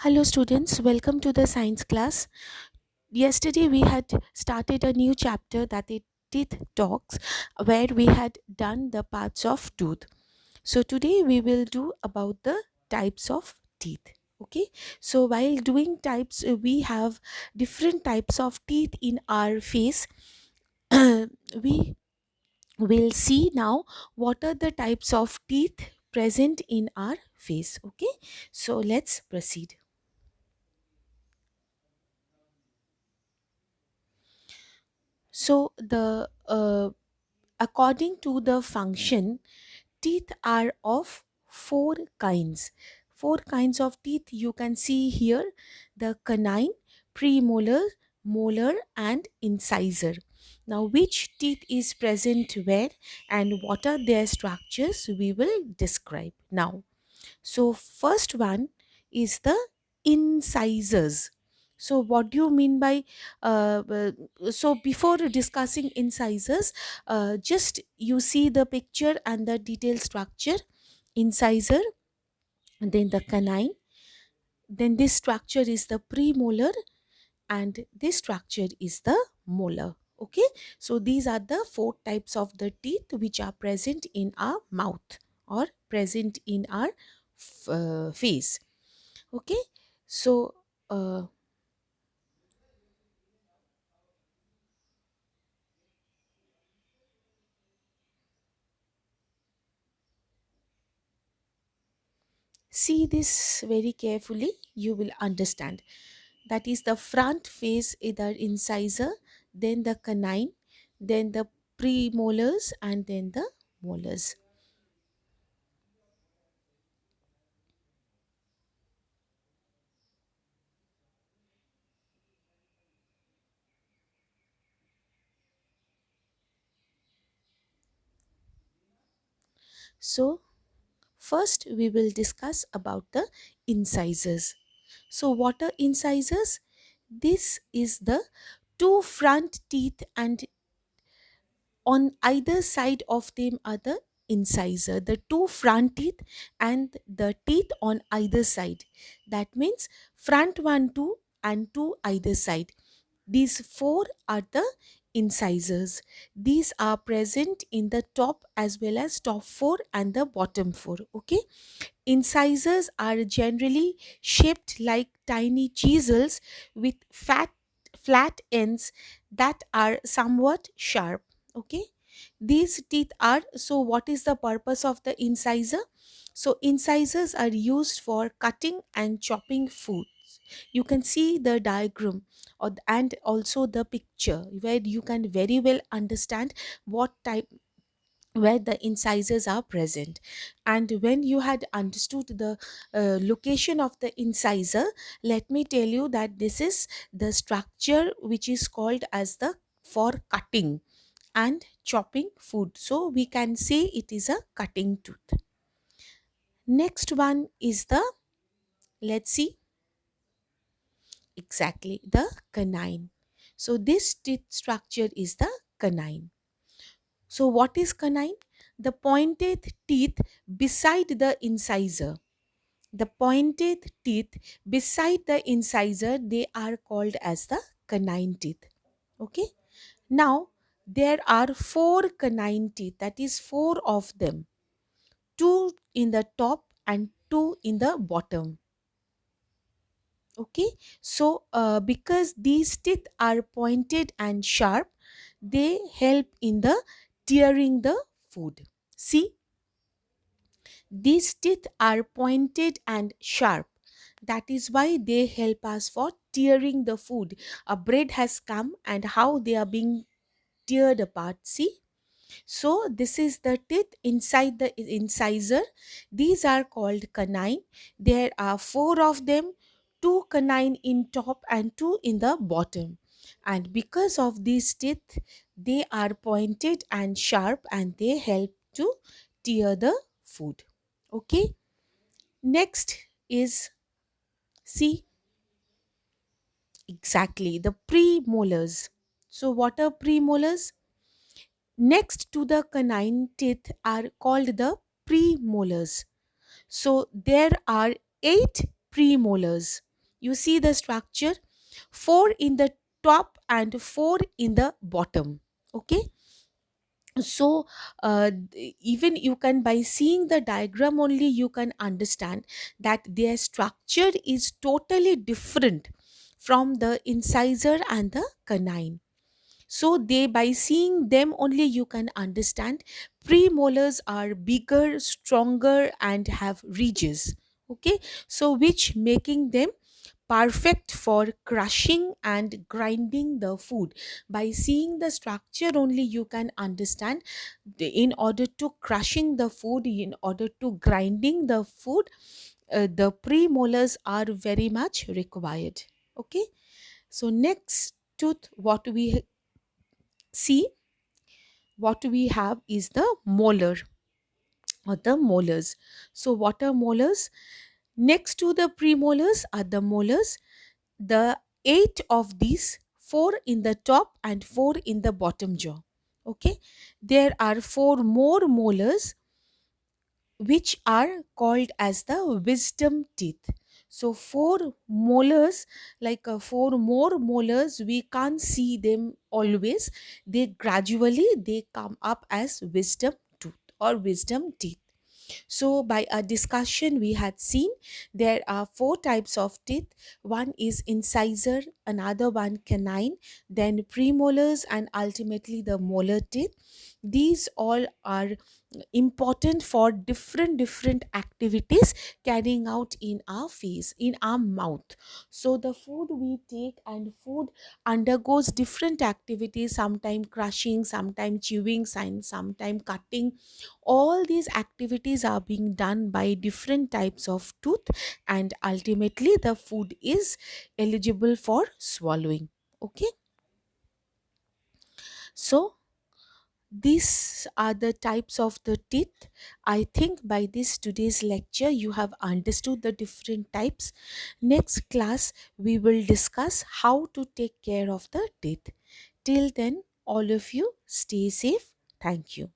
Hello, students. Welcome to the science class. Yesterday, we had started a new chapter that is Teeth Talks, where we had done the parts of tooth. So, today we will do about the types of teeth. Okay, so while doing types, we have different types of teeth in our face. We will see now what are the types of teeth present in our face. Okay, so let's proceed. So the according to the function, teeth are of four kinds. Four kinds of teeth you can see here: the canine, premolar, molar, and incisor. Now, which teeth is present where and what are their structures? We will describe now. So, first one is the incisors. So, what do you mean by? So, before discussing incisors, just you see the picture and the detailed structure. Incisor, then the canine, then this structure is the premolar, and this structure is the molar. Okay, so these are the four types of the teeth which are present in our mouth or present in our face. Okay, so uh, see this very carefully, you will understand. That is the front face, either incisor, then the canine, then the premolars, and then the molars. So first we will discuss about the incisors. So what are incisors? This is the two front teeth, and on either side of them are the incisor, the two front teeth and the teeth on either side. That means front one, two, and two either side. These four are the incisors. These are present in the top as well as top four and the bottom four. Okay, incisors are generally shaped like tiny chisels with flat ends that are somewhat sharp. Okay, these teeth are, so what is the purpose of the incisor? So incisors are used for cutting and chopping foods. You can see the diagram and also the picture where you can very well understand what type, where the incisors are present. And when you had understood the location of the incisor, let me tell you that this is the structure which is called as the for cutting and chopping food, so we can say it is a cutting tooth. Next one is the, let's see, exactly, the canine. So this teeth structure is the canine. So what is canine? The pointed teeth beside the incisor. The pointed teeth beside the incisor, they are called as the canine teeth. Okay, now there are four canine teeth, that is four of them, two in the top and two in the bottom. Okay, so because these teeth are pointed and sharp, they help in the tearing the food. See, these teeth are pointed and sharp. That is why they help us for tearing the food. A bread has come and how they are being teared apart. See, so this is the teeth inside the incisor. These are called canine. There are four of them, two canine in top and two in the bottom. And because of these teeth, they are pointed and sharp and they help to tear the food. Okay. Next is, see, exactly, the premolars. So what are premolars? Next to the canine teeth are called the premolars. So there are eight premolars. You see the structure, four in the top and four in the bottom. Okay, so even you can, by seeing the diagram only, you can understand that their structure is totally different from the incisor and the canine. So they, by seeing them only, you can understand premolars are bigger, stronger, and have ridges. Okay, so which making them perfect for crushing and grinding the food. By seeing the structure only, you can understand in order to crushing the food, in order to grinding the food, the premolars are very much required. Okay, so next tooth, what we see, what we have is the molar or the molars. So what are molars? Next to the premolars are the molars. The eight of these, four in the top and four in the bottom jaw. Okay, there are four more molars which are called as the wisdom teeth. So four molars, like four more molars, we can't see them always. They gradually they come up as wisdom tooth or wisdom teeth. So, by a discussion, we had seen there are four types of teeth. One is incisor, another one canine, then premolars, and ultimately the molar teeth. These all are important for different activities carrying out in our face, in our mouth. So the food we take and food undergoes different activities, sometime crushing, sometime chewing, sometime cutting. All these activities are being done by different types of tooth, and ultimately the food is eligible for swallowing. Okay, so these are the types of the teeth. I think by this today's lecture you have understood the different types. Next class we will discuss how to take care of the teeth. Till then, all of you stay safe. Thank you.